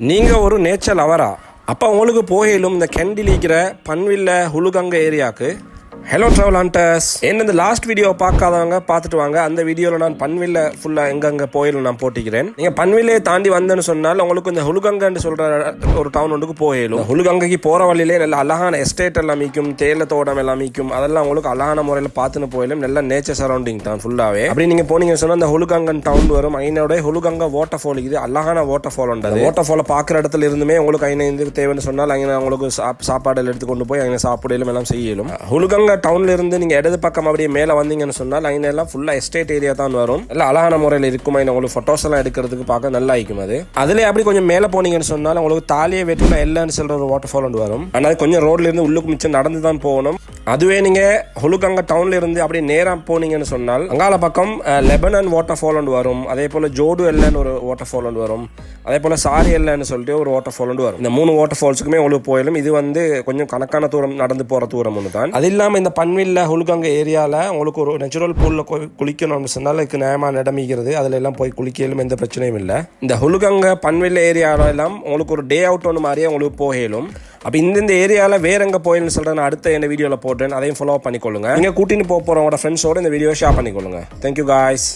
நீங்கள் ஒரு நேச்சர் லவரா? அப்போ உங்களுக்கு போகையிலும் இந்த கெண்டியில் இருக்கிற பன்வில்ல ஹுலுகங்க ஏரியாவுக்கு ஹலோ ட்ராவல் ஹண்டர்ஸ். இந்த லாஸ்ட் வீடியோ பார்க்காதவங்க பார்த்துட்டு வாங்க. அந்த வீடியோவில் நான் பன்வில்ல ஃபுல்லாக எங்கெங்கே போயிலும் நான் போட்டிக்கிறேன். நீங்கள் பன்வில்லையை தாண்டி வந்தேன்னு சொன்னால் உங்களுக்கு இந்த ஹுலுகங்கன்னு சொல்கிற ஒரு டவுன் ஒன்றுக்கு போயிடும். ஹுலுகங்கைக்கு போகிற வழியிலே நல்ல அழகான எஸ்டேட் எல்லாம் மீக்கும், தேயிலை தோட்டம் எல்லாம் மீக்கும். அதெல்லாம் உங்களுக்கு அழகான முறையில் பார்த்துன்னு போயிலும். நல்ல நேச்சர் சரௌண்டிங் தான் ஃபுல்லாகவே. அப்படி நீங்கள் போனீங்கன்னு சொன்னால் இந்த ஹுலுகங்கன் டவுன் வரும். ஐநோட ஹுலுகங்கா வாட்டர் ஃபால் இது அழகான வாட்டர் ஃபால் உண்டது. வாட்டர் ஃபாலை பார்க்குற இடத்துல இருந்துமே உங்களுக்கு ஐநூறு தேவைன்னு சொன்னால் அங்கே உங்களுக்கு சாப்பாடு எடுத்து கொண்டு போய் அங்கே சாப்பிடலும் எல்லாம் செய்யலும். ஹுலுகங்கா டவுன்ல இருந்து நீங்க இடது பக்கம் அப்படியே மேல வந்தீங்கன்னு சொன்னால் அங்கே எல்லாம் ஃபுல்லா எஸ்டேட் ஏரியா தான் வரும். எல்லாம் அழகான முறையில் இருக்கும். உங்களுக்கு போட்டோஸ் எல்லாம் எடுக்கிறதுக்கு பார்க்க நல்லா இருக்கும். அதுல அப்படி கொஞ்சம் மேல போனீங்கன்னு சொன்னால் உங்களுக்கு தாலியை வெட்டினா எல்லாம் சொல்ற ஒரு வாட்டர் ஃபால் வரும். ஆனால் கொஞ்சம் ரோட்ல இருந்து உள்ளுக்கு மிச்சம் நடந்து தான் போகணும். அதுவே நீங்க ஹுலுகங்கா டவுன்ல இருந்து அப்படியே நேரா போனீங்கன்னு சொன்னால் அங்கால பக்கம் லெபனன் வாட்டர் ஃபால் வரும். அதே போல ஜோடு எல்லன்னு ஒரு வாட்டர் ஃபால் வரும். அதே போல சாரி எல்லன்னு சொல்லிட்டு ஒரு வாட்டர் ஃபால் வரும். இந்த 3 வாட்டர் ஃபால்ஸுக்குமே உங்களுக்கு போயிடும். இது கொஞ்சம் கணக்கான தூரம் நடந்து போற தூரம் ஒன்று தான். அது இல்லாம இந்த பன்வில்ல ஹுலுகங்கா ஏரியாவில் உங்களுக்கு ஒரு நேச்சுரல் பூலில் குளிக்கணும்னு சொன்னால் இதுக்கு நியாயமான இடமிக்கிறது. அதில் எல்லாம் போய் குளிக்கலும் எந்த பிரச்சனையும் இல்லை. இந்த ஹுலுகங்கா பன்வில்ல ஏரியாவில் எல்லாம் உங்களுக்கு ஒரு டே அவுட் ஒன்று மாதிரியே உங்களுக்கு போகலும். அப்போ இந்த ஏரியாவில் வேற எங்கே போயின்னு சொல்கிறேன் அடுத்த என்ன வீடியோவில் போட்டேன். அதையும் ஃபாலோ பண்ணிக்கொள்ளுங்க. நீங்கள் கூட்டின்னு போகிறவங்களோட ஃப்ரெண்ட்ஸோட இந்த வீடியோ ஷேர் பண்ணிக்கொள்ளுங்க. Thank you guys.